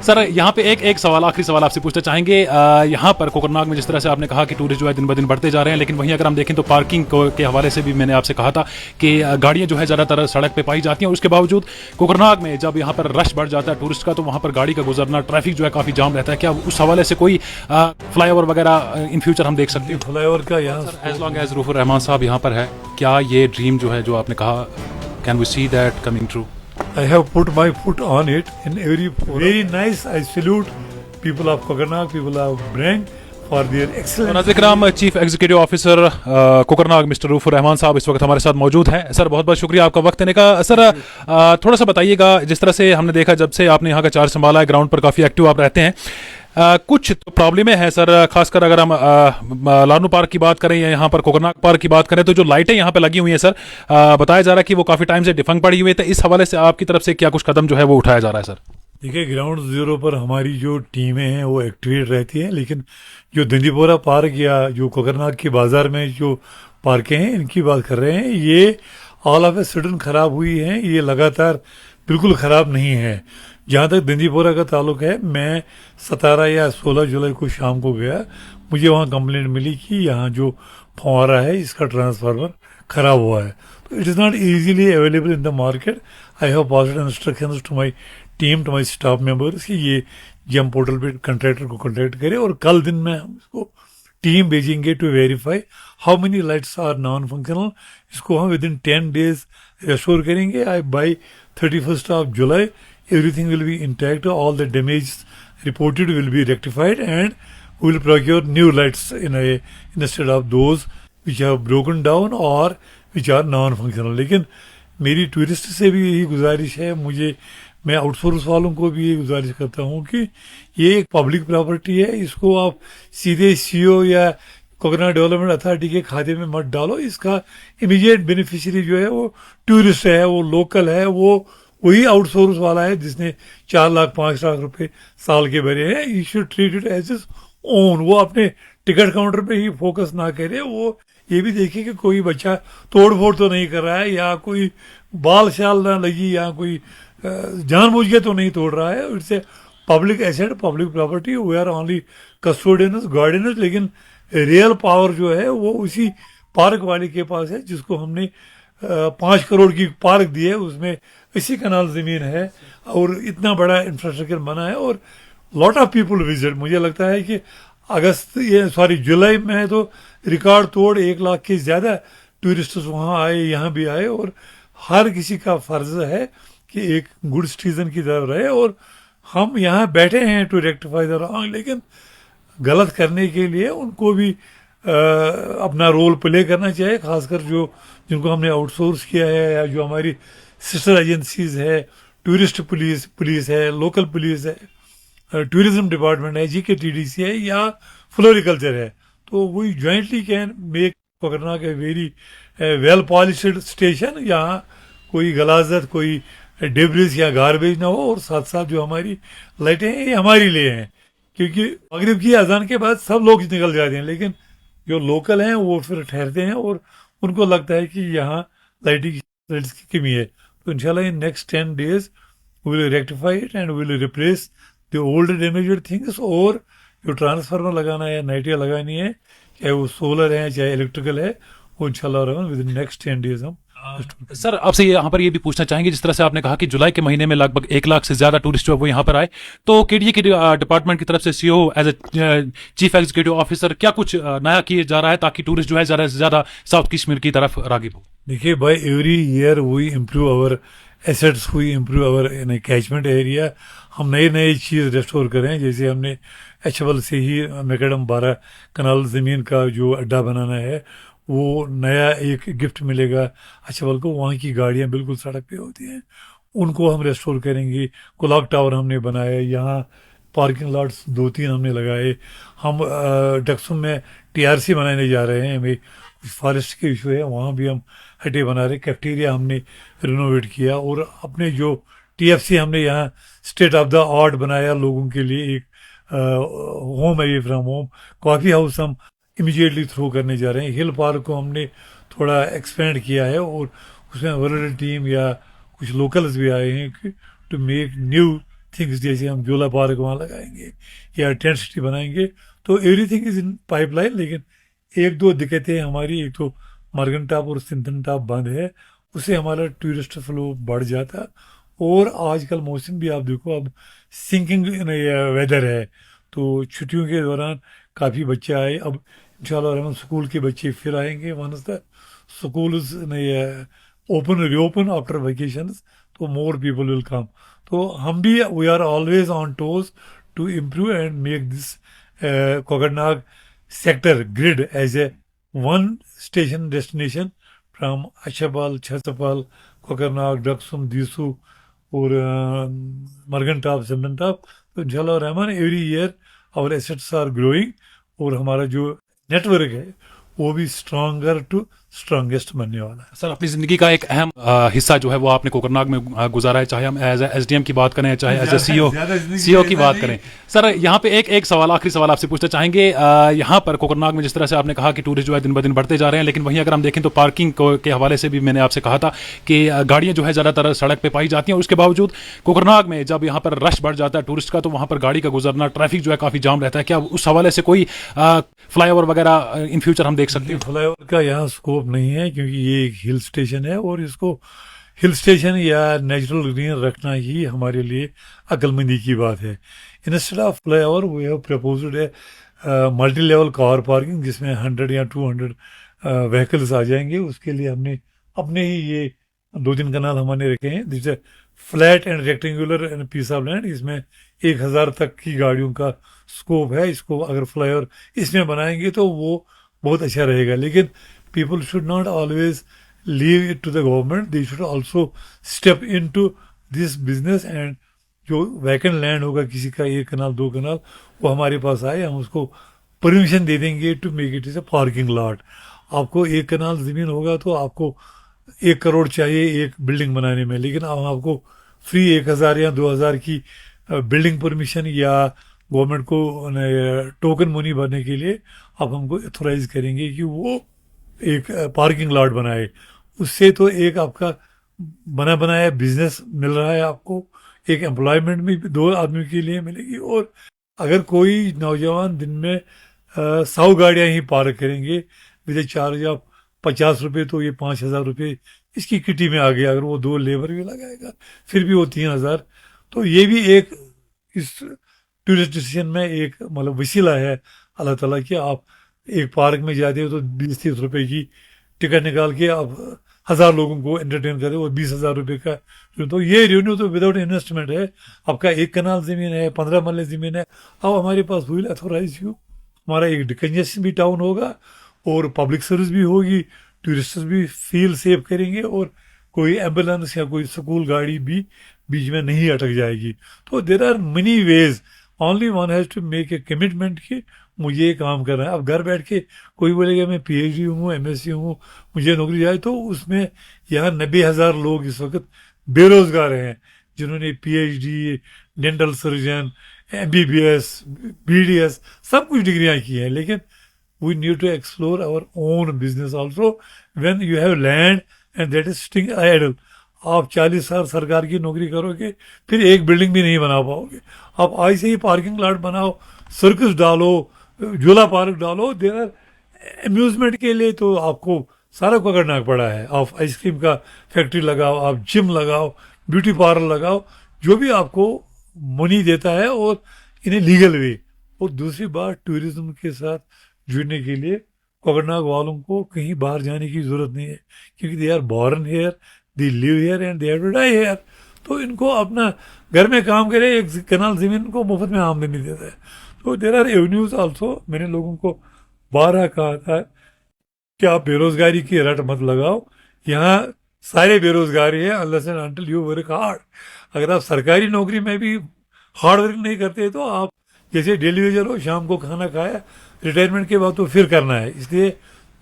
Sir यहाँ पे एक सवाल, आखिरी सवाल आपसे पूछना चाहेंगे। यहाँ पर कोकरनाग में जिस तरह से आपने कहा कि टूरिस्ट जो है दिन ब दिन बढ़ते जा रहे हैं, लेकिन वहीं अगर हम देखें तो पार्किंग के हवाले से भी मैंने आपसे कहा था कि गाड़ियाँ जो है ज़्यादातर सड़क पे पाई जाती हैं, और उसके बावजूद कोकरनाग में जब यहाँ पर रश बढ़ जाता है टूरिस्ट का, तो वहाँ पर गाड़ी का गुजरना, ट्रैफिक जो है काफ़ी जाम रहता है। क्या उस हवाले से कोई फ्लाईओवर वगैरह इन फ्यूचर हम देख सकते हैं? फ्लाईओवर का यहाँ as long as Rufur Rahman साहब यहाँ पर है, क्या ये ड्रीम जो है जो आपने कहा, can we see that coming true? I have put my foot on it in every forum. Very nice. I salute people of Kokarnag, people of Brang for their excellent. Nazir chief executive officer Kokernag mister Rufur Rahman साहब इस वक्त हमारे साथ मौजूद हैं। Sir बहुत बहुत शुक्रिया आपका वक्त देने का। सर थोड़ा सा बताइएगा, जिस तरह से हमने देखा जब से आपने यहाँ का चार्ज संभाला है, ग्राउंड पर काफ़ी एक्टिव आप रहते हैं, कुछ तो प्रॉब्लमें हैं सर, खासकर अगर हम लानू पार्क की बात करें या यहाँ पर कोकरनाग पार्क की बात करें, तो जो लाइटें यहाँ पे लगी हुई हैं सर, बताया जा रहा है कि वो काफ़ी टाइम से डिफंग पड़ी हुई है, तो इस हवाले से आपकी तरफ से क्या कुछ कदम जो है वो उठाया जा रहा है सर? देखिए, ग्राउंड जीरो पर हमारी जो टीमें हैं वो एक्टिवेट रहती हैं, लेकिन जो दंदीपोरा पार्क या जो कोकरनाग की बाजार में जो पार्कें हैं इनकी बात कर रहे हैं, ये ऑल ऑफ ए सडन खराब हुई हैं, ये लगातार बिल्कुल खराब नहीं है। जहाँ तक दंदीपोरा का ताल्लुक है, मैं 17 या 16 जुलाई को शाम को गया, मुझे वहाँ कंप्लेंट मिली कि यहाँ जो फंवारा है इसका ट्रांसफार्मर खराब हुआ है। तो it is not easily available in the market. I have passed instructions to my team, to my staff members कि ये जेम पोर्टल पे कंट्रैक्टर को कॉन्टैक्ट करें, और कल दिन में हम इसको टीम भेजेंगे to verify how many lights are non functional. इसको हम विद इन 10 days रेस्टोर करेंगे। I by 31st of July everything will be intact, all the damage reported will be rectified, and we will procure new lights instead of those which have broken down or which are non-functional। लेकिन मेरी tourist से भी यही गुजारिश है, मैं outsource वालों को भी ये गुजारिश करता हूँ कि ये एक पब्लिक प्रॉपर्टी है, इसको आप सीधे सीओ या कोकरनाग डेवलपमेंट अथॉरिटी के खाते में मत डालो। इसका इमीडिएट बेनिफिशियरी जो है वो टूरिस्ट है, वो लोकल है, वो वही आउटसोर्स वाला है जिसने 4 लाख 5 लाख रुपए साल के भरे हैं। You should treat it as is own. वो अपने टिकट काउंटर पे ही फोकस ना करे, वो ये भी देखे कि कोई बच्चा तोड़ फोड़ तो नहीं कर रहा है, या कोई बाल शाल ना लगी, या कोई जानबूझ के तो नहीं तोड़ रहा है। It's a public asset, public property, we are only custodians, guardians, लेकिन रियल पावर जो है वो उसी पार्क वाले के पास है, जिसको हमने 5 करोड़ की पार्क दी है, उसमें 80 कनाल ज़मीन है और इतना बड़ा इंफ्रास्ट्रक्चर बना है, और लॉट ऑफ पीपल विजिट। मुझे लगता है कि जुलाई में तो रिकॉर्ड तोड़ 1 लाख के ज़्यादा टूरिस्ट वहाँ आए, यहाँ भी आए, और हर किसी का फ़र्ज है कि एक गुड सिटीजन की तरह रहे। और हम यहाँ बैठे हैं टू रेक्टिफाई द रॉन्ग, लेकिन गलत करने के लिए उनको भी अपना रोल प्ले करना चाहिए, खासकर जिनको हमने आउटसोर्स किया है, या जो हमारी सिस्टर एजेंसीज है, टूरिस्ट पुलिस है, लोकल पुलिस है, टूरिज्म डिपार्टमेंट है, GKTDC है, या फ्लोरिकल्चर है। तो we jointly can make Kokernag a very well polished station, यहाँ कोई गलाजत, कोई डेब्रिज या गार्बेज ना हो, और साथ साथ जो हमारी लाइटें हैं ये हमारी लिए हैं, क्योंकि मगरिब की अजान के बाद सब लोग निकल जाते हैं, लेकिन जो लोकल हैं वो फिर ठहरते हैं, और उनको लगता है कि यहाँ लाइटिंग की कमी है। तो इंशाल्लाह in next 10 days we will rectify it and we will replace the old damaged things. और जो ट्रांसफार्मर लगाना है, नाइटियाँ लगानी है, चाहे वो सोलर है चाहे इलेक्ट्रिकल है, वो इंशाल्लाह विद इन नेक्स्ट 10 days हम। सर आपसे यहाँ पर ये भी पूछना चाहेंगे, जिस तरह से आपने कहा कि जुलाई के महीने में लगभग 1 लाख से ज्यादा टूरिस्ट जो है वो यहाँ पर आए, तो KDA की डिपार्टमेंट की तरफ से CEO as a chief executive officer क्या कुछ नया किया जा रहा है ताकि टूरिस्ट जो है ज्यादा से ज्यादा साउथ कश्मीर की तरफ रागिब हो? देखिए, by every year we improve our assets, we improve our catchment area. हम नई चीज़ रेस्टोर करें, जैसे हमने HBL से ही मैकडम 12 कनाल ज़मीन का जो अड्डा बनाना है, वो नया एक गिफ्ट मिलेगा HBL को। वहाँ की गाड़ियाँ बिल्कुल सड़क पे होती हैं, उनको हम रेस्टोर करेंगे। क्लॉक टावर हमने बनाया, यहाँ पार्किंग लॉट्स 2-3 हमने लगाए। हम डक्सुम में TRC बनाने जा रहे हैं, हमें फॉरेस्ट के इशू है, वहाँ भी हम हटे बना रहे। कैफेटेरिया हमने रिनोवेट किया, और अपने जो TFC हमने यहाँ स्टेट ऑफ द आर्ट बनाया लोगों के लिए, एक home away from home coffee house हम इमीडिएटली थ्रू करने जा रहे हैं। हिल पार्क को हमने थोड़ा एक्सपेंड किया है, और उसमें वर्ल्ड टीम या कुछ लोकल्स भी आए हैं टू मेक न्यू थिंग्स, जैसे हम जोला पार्क वहाँ लगाएंगे या टेंट सिटी बनाएंगे, तो एवरीथिंग इज इन पाइपलाइन। लेकिन एक दो दिक्कतें हमारी, एक तो मरगन टॉप और सिंथन टॉप बंद है, उससे हमारा टूरिस्ट फ्लो बढ़ जाता। और आजकल मौसम भी आप देखो, अब सिंकिंग वेदर है, तो छुट्टियों के दौरान काफ़ी बच्चे आए। अब इंशाल्लाह रहमान स्कूल के बच्चे फिर आएंगे, once the school open reopen after vacations, तो मोर पीपल विल कम। तो हम भी we are always on toes to improve and make this Kokernag sector grid as a one station destination from Achabal, Chhatrapal, Kokarnag, Daksum, Disu, or Margantop, Simrantop. तो इंशाल्लाह Rahman every year our assets are growing, और हमारा जो network है वो भी stronger to strongest बनने वाला है। सर, अपनी ज़िंदगी का एक अहम हिस्सा जो है वो आपने कोकरनाग में गुजारा है, चाहे हम एज एसडीएम की बात करें, चाहे एज ए सीओ की बात करें। सर, यहाँ पे एक सवाल, आखिरी सवाल आपसे पूछना चाहेंगे। यहाँ पर कोकरनाग में जिस तरह से आपने कहा कि टूरिस्ट जो है दिन ब दिन बढ़ते जा रहे हैं, लेकिन वहीं अगर हम देखें तो पार्किंग के हवाले से भी मैंने आपसे कहा था कि गाड़ियाँ जो है ज़्यादातर सड़क पर पाई जाती हैं, और उसके बावजूद कोकरनाग में जब यहाँ पर रश बढ़ जाता है टूरिस्ट का, तो वहाँ पर गाड़ी का गुजरना, ट्रैफिक जो है काफ़ी जाम रहता है। क्या उस हवाले से कोई फ्लाईओवर वगैरह इन फ्यूचर हम देख सकते हैं? फ्लाईओवर का यहाँ स्कोप नहीं है, क्योंकि ये एक हिल स्टेशन है, और इसको हिल स्टेशन या नेचुरल ग्रीन रखना ही हमारे लिए अक्लमंदी की बात है। Instead of flyover we have proposed है मल्टी लेवल कार पार्किंग, जिसमें 100 या 200 व्हीकल्स आ जाएंगे। उसके लिए हमने अपने ही ये 2-3 कनाल हमने रखे हैं, this flat and rectangular and piece of land. इसमें 1000 तक की गाड़ियों का स्कोप है। इसको अगर फ्लाईओवर इसमें बनाएंगे तो वो बहुत अच्छा रहेगा। लेकिन people should not always leave it to the government, they should also step into this business, and जो वैकेंट लैंड होगा किसी का 1 कनाल 2 कनाल, वो हमारे पास आए, हम उसको परमिशन दे देंगे to make it is a parking lot. आपको 1 कनाल ज़मीन होगा तो आपको 1 करोड़ चाहिए एक बिल्डिंग बनाने में, लेकिन अब आपको फ्री 1000 या 2000 की बिल्डिंग परमिशन या गवर्नमेंट को टोकन मनी भरने के लिए आप हमको अथोराइज करेंगे कि वो एक पार्किंग लॉट बनाए। उससे तो एक आपका बना बनाया बिजनेस मिल रहा है आपको, एक एम्प्लॉयमेंट भी 2 आदमी के लिए मिलेगी। और अगर कोई नौजवान दिन में 100 गाड़ियाँ ही पार्क करेंगे विद चार्ज ऑफ 50 रुपये, तो ये 5000 रुपये इसकी किटी में आ गया। अगर वो 2 लेबर भी लगाएगा फिर भी वो 3000। तो ये भी एक इस टूरिस्ट डिसीजन में एक मतलब वसीला है अल्लाह ताला की। आप एक पार्क में जाते हो तो 20-30 रुपए की टिकट निकाल के आप 1000 लोगों को एंटरटेन करते हो, और 20,000 रुपये का। तो ये रेवेन्यू तो विदाउट इन्वेस्टमेंट है। आपका 1 कनाल ज़मीन है, 15 मरले ज़मीन है, अब हमारे पास विल अथोराइज यू। हमारा एक डिकंजेशन भी टाउन होगा, और पब्लिक सर्विस भी होगी, टूरिस्ट भी फील सेफ करेंगे, और कोई एम्बुलेंस या कोई स्कूल गाड़ी भी बीच में नहीं अटक जाएगी। तो there are many ways, only one has to make a commitment कि मुझे ये काम करना है। अब घर बैठ के कोई बोलेगा मैं पीएचडी हूँ, एमएससी हूँ, मुझे नौकरी जाए, तो उसमें यहाँ 90,000 लोग इस वक्त बेरोजगार हैं, जिन्होंने PhD, dental surgeon, MBBS, BDS सब कुछ डिग्रियाँ की हैं। लेकिन we need to explore our own business also when you have land and that is sitting idle. आप 40 साल सरकार की नौकरी करोगे, फिर एक बिल्डिंग भी नहीं बना पाओगे। आप आज से ही पार्किंग लॉट बनाओ, सर्कस डालो, झूला पार्क डालो, देर आर अम्यूजमेंट के लिए तो आपको सारा को करना पड़ा है। आप आइसक्रीम का फैक्ट्री लगाओ, आप जिम लगाओ, ब्यूटी पार्लर लगाओ, जो भी आपको मनी देता है, और इन्हें लीगल वे। और दूसरी बात, टूरिज्म के साथ जुड़ने के लिए कोकरनाग वालों को कहीं बाहर जाने की जरूरत नहीं है, क्योंकि they are born here, they live here and they have to die here. तो इनको अपना घर में काम करे, 1 कनाल जमीन को मुफ्त में आमदनी देता है। तो देर आर एवेन्यूज ऑल्सो। मैंने लोगों को 12 कहा था कि आप बेरोजगारी की रट मत लगाओ, यहाँ सारे बेरोजगारी है, unless and until you work hard. अगर आप सरकारी नौकरी में भी हार्ड वर्क नहीं करते तो आप जैसे डेली वेजर हो, शाम को खाना खाया, रिटायरमेंट के बाद तो फिर करना है। इसलिए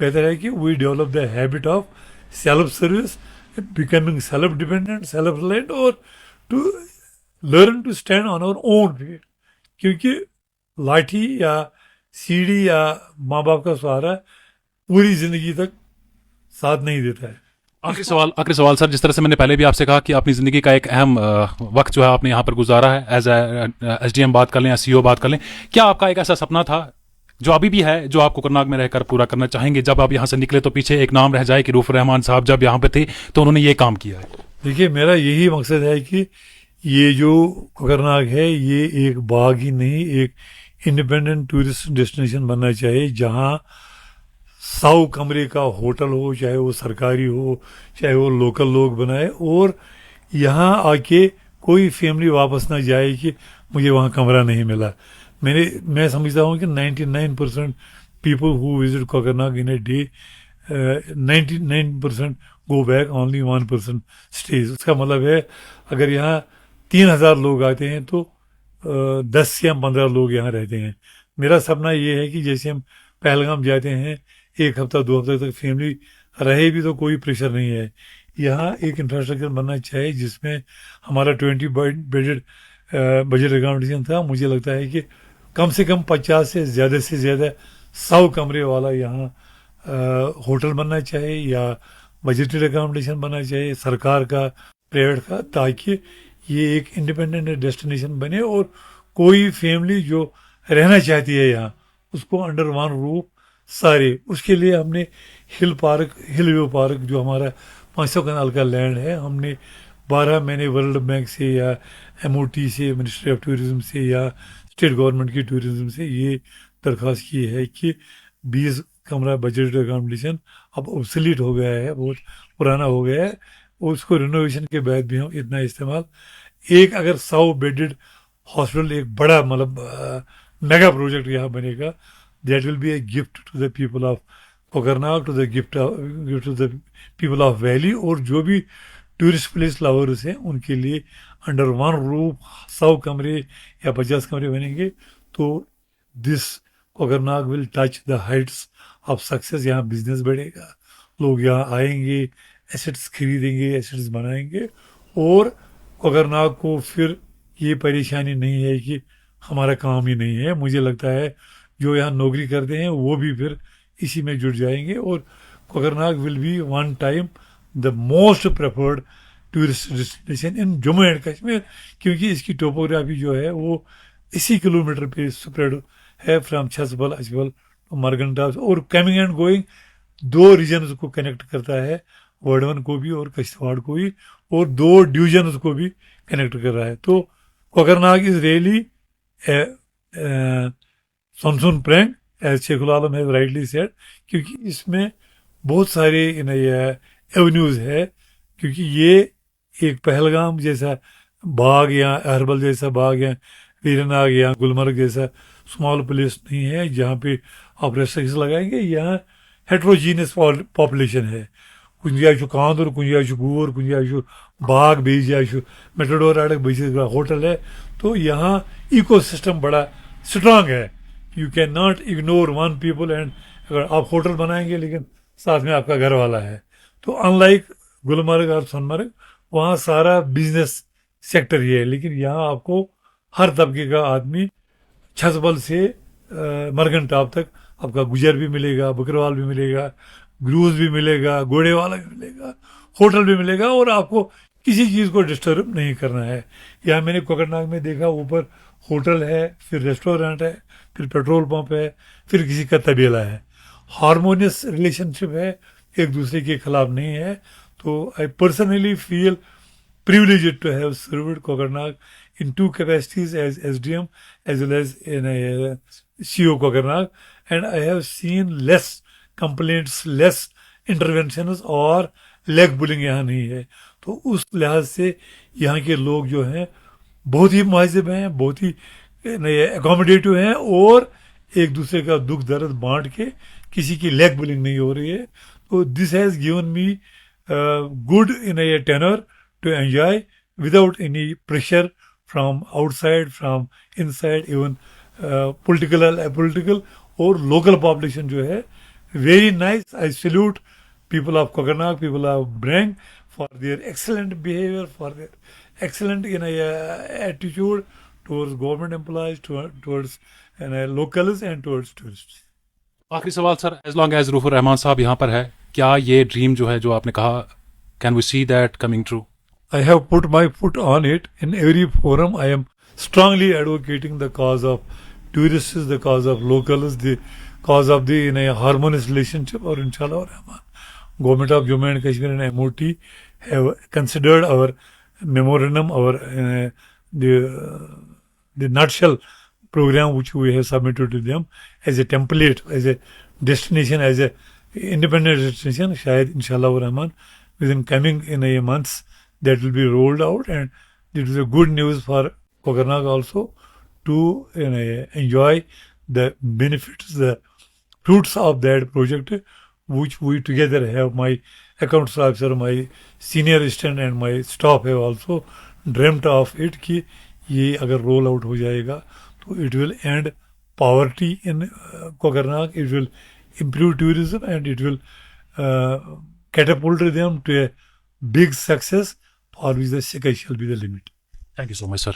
बेहतर है कि we develop the habit of self service, becoming self dependent, self reliant, और to learn to stand on our own feet. क्योंकि लाठी या सीढ़ी या माँ बाप का सहारा पूरी जिंदगी तक साथ नहीं देता है। आखिरी सवाल सर, जिस तरह से मैंने पहले भी आपसे कहा कि अपनी ज़िंदगी का एक अहम वक्त जो है आपने यहाँ पर गुजारा है, एज एसडीएम बात कर लें या सीईओ बात कर लें, क्या आपका एक ऐसा सपना था जो अभी भी है, जो आप कोकरनाग में रहकर पूरा करना चाहेंगे? जब आप यहाँ से निकले तो पीछे एक नाम रह जाए कि रूफुर रहमान साहब जब यहाँ पे थे तो उन्होंने ये काम किया है। देखिए, मेरा यही मकसद है कि ये जो कोकरनाग है ये एक बाग ही नहीं, एक इंडिपेंडेंट टूरिस्ट डेस्टिनेशन बनना चाहिए, जहाँ 100 कमरे का होटल हो, चाहे वो सरकारी हो, चाहे वो लोकल लोग बनाए, और यहाँ आके कोई फैमिली वापस ना जाए कि मुझे वहाँ कमरा नहीं मिला। मैं समझता हूँ कि 99% people who visit Kokernag in a day, 99% go back, only 1% stage. उसका मतलब है अगर यहाँ 3,000 लोग आते हैं तो 10 या 15 लोग यहाँ रहते हैं। मेरा सपना ये है कि जैसे हम पहलगाम जाते हैं, 1 हफ्ता 2 हफ्ते तक फैमिली रहे भी तो कोई प्रेशर नहीं है। यहाँ एक इंफ्रास्ट्रक्चर बनना चाहिए जिसमें हमारा 20 बेडेड बजट अकोमोडेशन था। मुझे लगता है कि कम से कम 50 से ज़्यादा 100 कमरे वाला यहाँ होटल बनना चाहिए या बजटेड अकोमोडेशन बनना चाहिए, सरकार का, प्राइवेट का, ताकि ये एक इंडिपेंडेंट डेस्टिनेशन बने और कोई फैमिली जो रहना चाहती है यहाँ उसको अंडर वन रूफ सारे। उसके लिए हमने हिल व्यू पार्क जो हमारा 500 कनाल का लैंड है, हमने 12 महीने वर्ल्ड बैंक से या एमओटी से, मिनिस्ट्री ऑफ टूरिज्म से या स्टेट गवर्नमेंट की टूरिज्म से ये दरख्वास्त की है कि 20 कमरा बजट अकोमोडेशन अब ऑब्सोलीट हो गया है, बहुत पुराना हो गया है, और उसको रिनोवेशन के बाद भी हम इतना इस्तेमाल, एक अगर 100 बेडेड हॉस्पिटल, एक बड़ा मतलब मेगा प्रोजेक्ट यहाँ बनेगा, that will be a gift to the people of Kokernag, to the gift to the people of valley, और जो भी टूरिस्ट प्लेस लवर्स हैं उनके लिए अंडर वन रूफ 100 कमरे या 50 कमरे बनेंगे तो this Kokernag will touch the Heights of success. यहाँ बिजनेस बढ़ेगा, लोग यहाँ आएंगे, एसेट्स खरीदेंगे, एसेट्स बनाएंगे, और कोकरनाग को फिर ये परेशानी नहीं है कि हमारा काम ही नहीं है। मुझे लगता है जो यहाँ नौकरी करते हैं वो भी फिर इसी में जुड़ जाएंगे, और Kokernag will be one time the most preferred tourist destination in Jammu and Kashmir, क्योंकि इसकी टोपोग्राफी जो है वो इसी किलोमीटर पे स्प्रेड है, फ्रॉम छसबल, अचबल टू मरगंटास, और कमिंग एंड गोइंग 2 रीजन को कनेक्ट करता है, वर्डवन को भी और किश्तवाड़ को भी, और 2 डिवीजन को भी कनेक्ट कर रहा है। तो कोकरनाग इज रियली सनसुन प्रैंक, as Sheikhul Alam have rightly said, क्योंकि इसमें बहुत सारे एवेन्यूज है, क्योंकि ये एक पहलगाम जैसा बाग या अहरबल जैसा बाग या वीरनाग या गुलमर्ग जैसा स्मॉल प्लेस नहीं है जहाँ पे आप रेस्ट्रिक्शन लगाएंगे। यहाँ हेट्रोजीनियस पॉपुलेशन है, कुछ जाए कांदर, कुछ जाए गूर, कुछ जाए बाग, बीच जाए मेटाडोर अड़क, बीच होटल है। तो यहाँ इकोसिस्टम बड़ा स्ट्रांग है, you can not ignore one people, and अगर आप होटल बनाएंगे लेकिन साथ में आपका घर वाला है, तो अनलाइक गुलमर्ग और सोनमर्ग वहाँ सारा बिजनेस सेक्टर ही है, लेकिन यहाँ आपको हर तबके का आदमी छसबल से मरगन टॉप तक आपका गुजर भी मिलेगा, बकरवाल भी मिलेगा, ग्रूज भी मिलेगा, घोड़े वाला भी मिलेगा, होटल भी मिलेगा, और आपको किसी चीज़ को डिस्टर्ब नहीं करना है। यहाँ मैंने कोकरनाग में देखा, ऊपर होटल है, फिर रेस्टोरेंट है, फिर पेट्रोल पंप है, फिर किसी का तबेला है, हारमोनियस रिलेशनशिप है, एक दूसरे के खिलाफ नहीं है। तो I personally feel privileged to have served Kokarnag in 2 capacities, as SDM as well as in a CO Kokarnag, and I have seen less complaints, less interventions और लेग बुलिंग यहाँ नहीं है। तो उस लिहाज से यहाँ के लोग जो हैं बहुत ही महजब हैं, बहुत ही एकोमोडेटिव हैं, और एक दूसरे का दुख दर्द बांट के किसी की लेग बुलिंग नहीं हो रही है। तो this has given me good in a tenor to enjoy without any pressure from outside, from inside, even political and apolitical और local population जो है very nice. I salute people of Kokarnag, people of Brang for their excellent behavior, for their excellent attitude towards government employees, towards locals and towards tourists. आखिरी सवाल सर, as long as Rufur Rahman साहब यहाँ पर है, क्या ये ड्रीम जो है, जो आपने कहा Can we see that coming true? I have put my foot on it. In every forum, I am strongly advocating the cause of tourists, the cause of locals, the cause of the in a harmonious relationship. Or inshallah, or Rahman, Government of Jammu and Kashmir and MOT have considered our memorandum, our the nutshell program which we have submitted to them as a template, as a destination, as a independent destination. Shayad inshallah or Rahman, within coming in a months that will be rolled out, and it is a good news for Kokernag also to enjoy the benefits, the fruits of that project, which we together have. My accounts officer, my senior assistant and my staff have also dreamt of it कि ये अगर roll out हो जाएगा तो it will end poverty in Kokernag, it will improve tourism, and it will catapult them to a big success, for which the sky shall be the limit. Thank you so much, sir.